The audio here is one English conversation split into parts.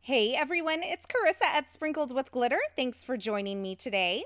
Hey everyone, it's Carissa at Sprinkled with Glitter. Thanks for joining me today.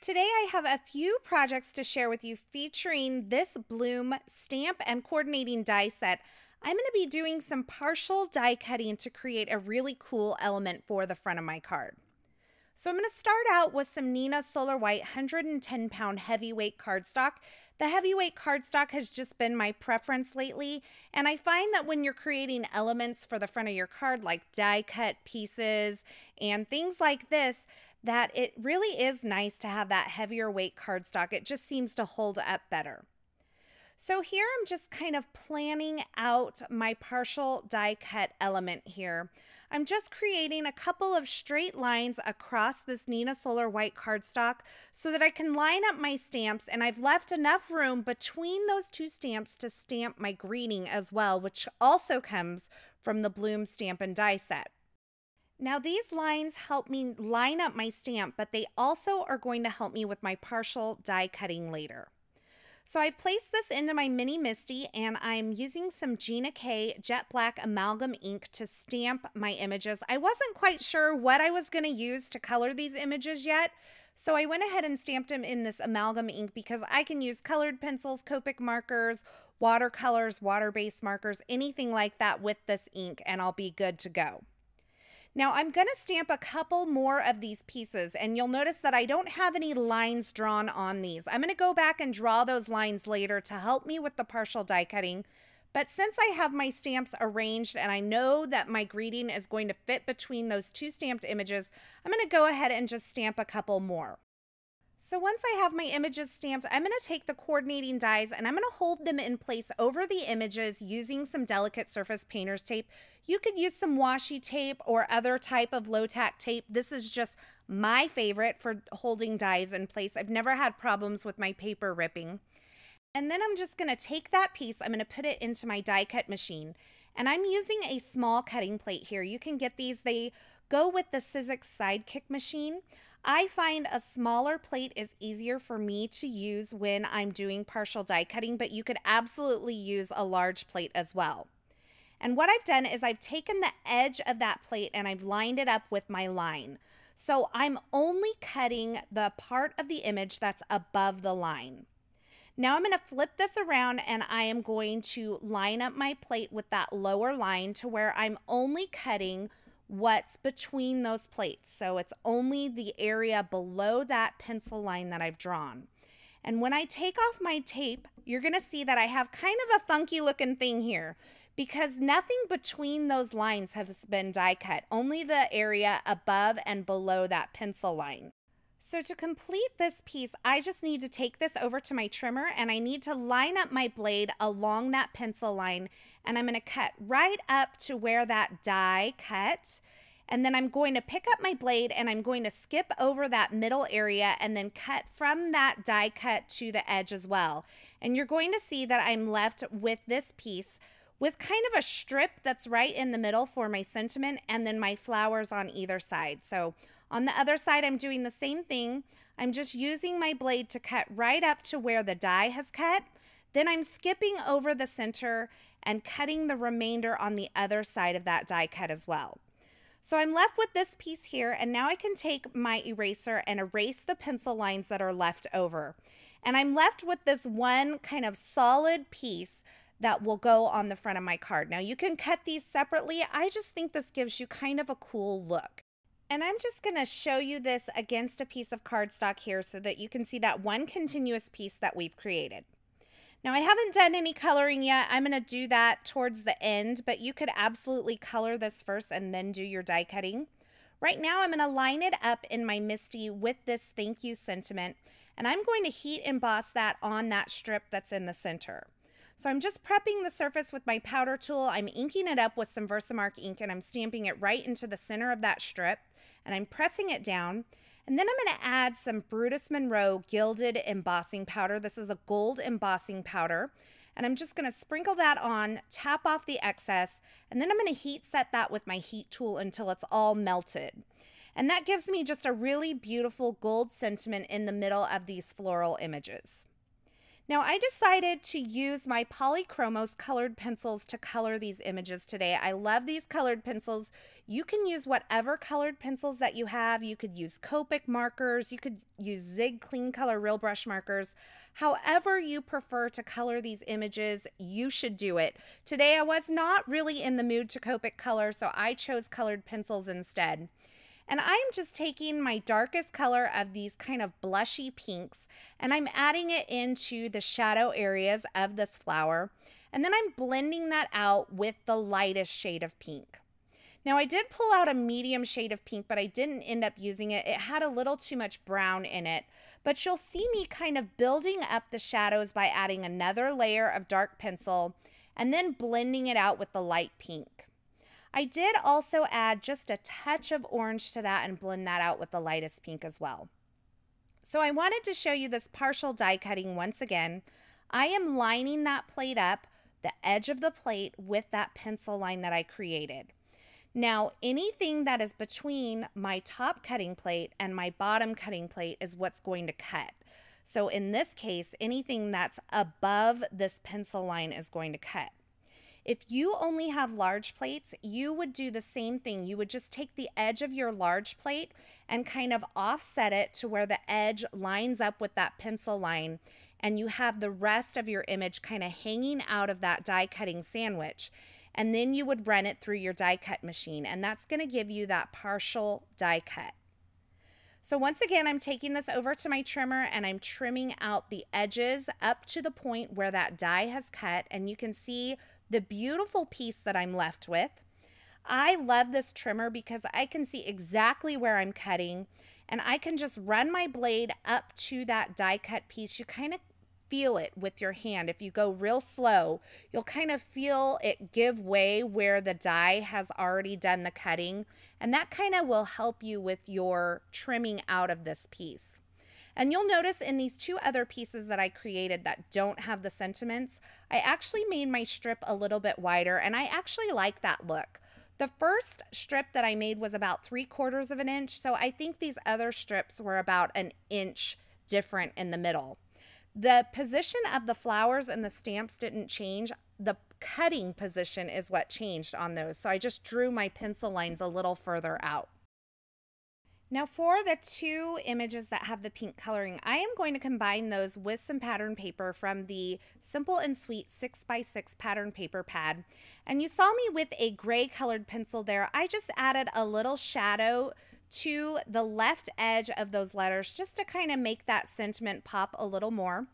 Today I have a few projects to share with you featuring this bloom stamp and coordinating die set. I'm going to be doing some partial die cutting to create a really cool element for the front of my card. So I'm going to start out with some Neenah Solar White 110 pound heavyweight cardstock. The heavyweight cardstock has just been my preference lately, and I find that when you're creating elements for the front of your card like die cut pieces and things like this, that it really is nice to have that heavier weight cardstock. It just seems to hold up better. So here I'm just kind of planning out my partial die cut element here. I'm just creating a couple of straight lines across this Neenah Solar White cardstock so that I can line up my stamps, and I've left enough room between those two stamps to stamp my greeting as well, which also comes from the Bloom Stamp and Die set. Now these lines help me line up my stamp, but they also are going to help me with my partial die cutting later. So I've placed this into my mini Misty, and I'm using some Gina K Jet Black Amalgam ink to stamp my images. I wasn't quite sure what I was going to use to color these images yet, so I went ahead and stamped them in this amalgam ink because I can use colored pencils, Copic markers, watercolors, water-based markers, anything like that with this ink, and I'll be good to go. Now I'm going to stamp a couple more of these pieces, and you'll notice that I don't have any lines drawn on these. I'm going to go back and draw those lines later to help me with the partial die cutting. But since I have my stamps arranged and I know that my greeting is going to fit between those two stamped images, I'm going to go ahead and just stamp a couple more. So once I have my images stamped, I'm going to take the coordinating dies and I'm going to hold them in place over the images using some delicate surface painter's tape. You could use some washi tape or other type of low-tack tape. This is just my favorite for holding dies in place. I've never had problems with my paper ripping. And then I'm just going to take that piece, I'm going to put it into my die cut machine. And I'm using a small cutting plate here. You can get these, they go with the Sizzix SIDEKICK machine. I find a smaller plate is easier for me to use when I'm doing partial die cutting, but you could absolutely use a large plate as well. And what I've done is I've taken the edge of that plate and I've lined it up with my line. So I'm only cutting the part of the image that's above the line. Now I'm going to flip this around and I am going to line up my plate with that lower line to where I'm only cutting what's between those plates. So it's only the area below that pencil line that I've drawn. And when I take off my tape, you're going to see that I have kind of a funky looking thing here because nothing between those lines has been die cut, only the area above and below that pencil line. So to complete this piece, I just need to take this over to my trimmer and I need to line up my blade along that pencil line, and I'm going to cut right up to where that die cut. And then I'm going to pick up my blade and I'm going to skip over that middle area and then cut from that die cut to the edge as well. And you're going to see that I'm left with this piece with kind of a strip that's right in the middle for my sentiment and then my flowers on either side. So on the other side, I'm doing the same thing. I'm just using my blade to cut right up to where the die has cut. Then I'm skipping over the center and cutting the remainder on the other side of that die cut as well. So I'm left with this piece here, and now I can take my eraser and erase the pencil lines that are left over. And I'm left with this one kind of solid piece that will go on the front of my card. Now you can cut these separately. I just think this gives you kind of a cool look. And I'm just going to show you this against a piece of cardstock here so that you can see that one continuous piece that we've created. Now I haven't done any coloring yet. I'm going to do that towards the end, but you could absolutely color this first and then do your die cutting. Right now I'm going to line it up in my Misty with this thank you sentiment, and I'm going to heat emboss that on that strip that's in the center. So I'm just prepping the surface with my powder tool. I'm inking it up with some Versamark ink and I'm stamping it right into the center of that strip, and I'm pressing it down. And then I'm going to add some Brutus Monroe gilded embossing powder. This is a gold embossing powder. And I'm just going to sprinkle that on, tap off the excess, and then I'm going to heat set that with my heat tool until it's all melted. And that gives me just a really beautiful gold sentiment in the middle of these floral images. Now I decided to use my Polychromos colored pencils to color these images today. I love these colored pencils. You can use whatever colored pencils that you have. You could use Copic markers. You could use Zig Clean Color Real Brush markers. However you prefer to color these images, you should do it. Today I was not really in the mood to Copic color, so I chose colored pencils instead. And I'm just taking my darkest color of these kind of blushy pinks, and I'm adding it into the shadow areas of this flower. And then I'm blending that out with the lightest shade of pink. Now I did pull out a medium shade of pink, but I didn't end up using it. It had a little too much brown in it. But you'll see me kind of building up the shadows by adding another layer of dark pencil and then blending it out with the light pink. I did also add just a touch of orange to that and blend that out with the lightest pink as well. So I wanted to show you this partial die cutting once again. I am lining that plate up, the edge of the plate, with that pencil line that I created. Now, anything that is between my top cutting plate and my bottom cutting plate is what's going to cut. So in this case, anything that's above this pencil line is going to cut. If you only have large plates, you would do the same thing. You would just take the edge of your large plate and kind of offset it to where the edge lines up with that pencil line, and you have the rest of your image kind of hanging out of that die cutting sandwich. And then you would run it through your die cut machine, and that's going to give you that partial die cut. So once again, I'm taking this over to my trimmer and I'm trimming out the edges up to the point where that die has cut, and you can see the beautiful piece that I'm left with. I love this trimmer because I can see exactly where I'm cutting, and I can just run my blade up to that die cut piece. You kind of feel it with your hand. If you go real slow, you'll kind of feel it give way where the die has already done the cutting, and that kind of will help you with your trimming out of this piece. And you'll notice in these two other pieces that I created that don't have the sentiments, I actually made my strip a little bit wider, and I actually like that look. The first strip that I made was about 3/4 of an inch, so I think these other strips were about an inch different in the middle. The position of the flowers and the stamps didn't change. The cutting position is what changed on those, so I just drew my pencil lines a little further out. Now for the two images that have the pink coloring, I am going to combine those with some pattern paper from the Simple and Sweet 6x6 pattern paper pad. And you saw me with a gray colored pencil there. I just added a little shadow to the left edge of those letters just to kind of make that sentiment pop a little more.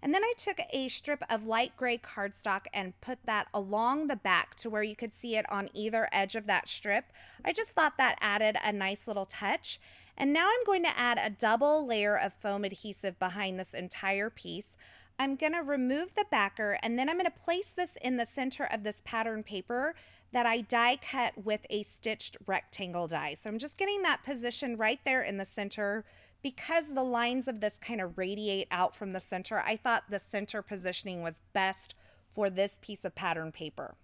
And then I took a strip of light gray cardstock and put that along the back to where you could see it on either edge of that strip. I just thought that added a nice little touch. And now I'm going to add a double layer of foam adhesive behind this entire piece. I'm going to remove the backer, and then I'm going to place this in the center of this pattern paper that I die cut with a stitched rectangle die. So I'm just getting that position right there in the center. Because the lines of this kind of radiate out from the center, I thought the center positioning was best for this piece of pattern paper.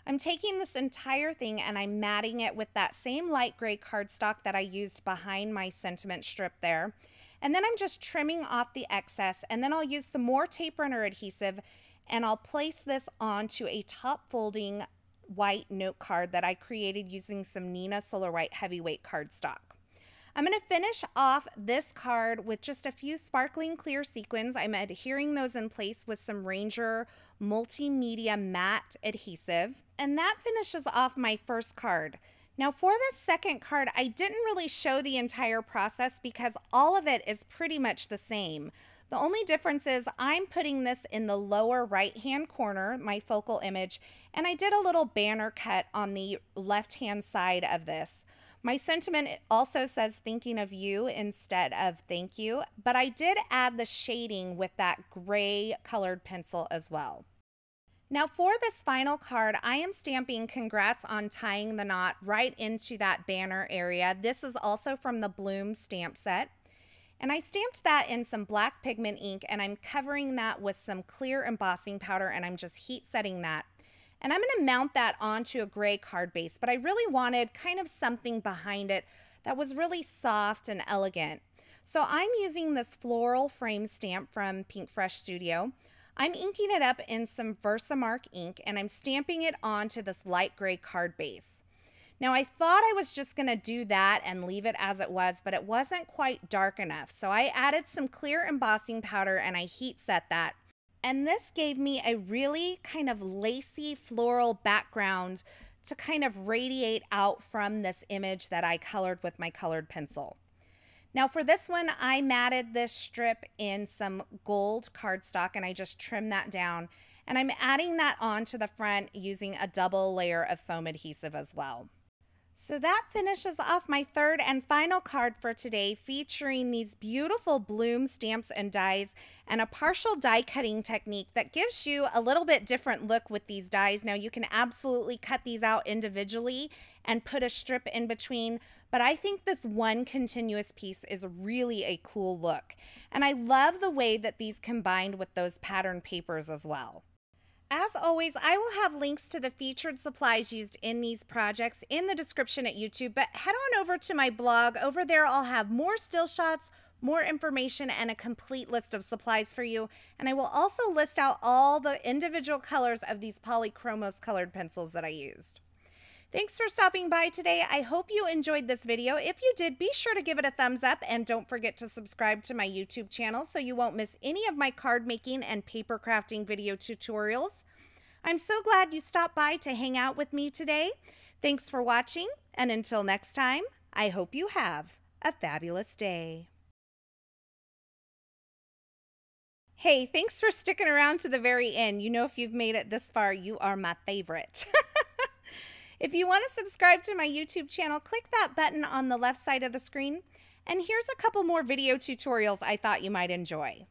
I'm taking this entire thing and I'm matting it with that same light gray cardstock that I used behind my sentiment strip there. And then I'm just trimming off the excess, and then I'll use some more tape runner adhesive and I'll place this onto a top folding white note card that I created using some Neenah Solar White Heavyweight cardstock. I'm going to finish off this card with just a few sparkling clear sequins. I'm adhering those in place with some Ranger Multimedia Matte Adhesive. And that finishes off my first card. Now for this second card, I didn't really show the entire process because all of it is pretty much the same. The only difference is I'm putting this in the lower right-hand corner, my focal image, and I did a little banner cut on the left-hand side of this. My sentiment also says thinking of you instead of thank you, but I did add the shading with that gray colored pencil as well. Now for this final card, I am stamping congrats on tying the knot right into that banner area. This is also from the Bloom stamp set. And I stamped that in some black pigment ink, and I'm covering that with some clear embossing powder, and I'm just heat setting that. And I'm going to mount that onto a gray card base, but I really wanted kind of something behind it that was really soft and elegant. So I'm using this Floral frame stamp from Pinkfresh Studio. I'm inking it up in some Versamark ink, and I'm stamping it onto this light gray card base. Now I thought I was just gonna do that and leave it as it was, but it wasn't quite dark enough. So I added some clear embossing powder and I heat set that. And this gave me a really kind of lacy floral background to kind of radiate out from this image that I colored with my colored pencil. Now for this one, I matted this strip in some gold cardstock and I just trimmed that down. And I'm adding that onto the front using a double layer of foam adhesive as well. So that finishes off my third and final card for today, featuring these beautiful bloom stamps and dies and a partial die cutting technique that gives you a little bit different look with these dies. Now you can absolutely cut these out individually and put a strip in between, but I think this one continuous piece is really a cool look. And I love the way that these combined with those pattern papers as well. As always, I will have links to the featured supplies used in these projects in the description at YouTube, but head on over to my blog. Over there, I'll have more still shots, more information, and a complete list of supplies for you. And I will also list out all the individual colors of these polychromos colored pencils that I used. Thanks for stopping by today. I hope you enjoyed this video. If you did, be sure to give it a thumbs up and don't forget to subscribe to my YouTube channel so you won't miss any of my card making and paper crafting video tutorials. I'm so glad you stopped by to hang out with me today. Thanks for watching, and until next time, I hope you have a fabulous day. Hey, thanks for sticking around to the very end. You know, if you've made it this far, you are my favorite. If you want to subscribe to my YouTube channel, click that button on the left side of the screen. And here's a couple more video tutorials I thought you might enjoy.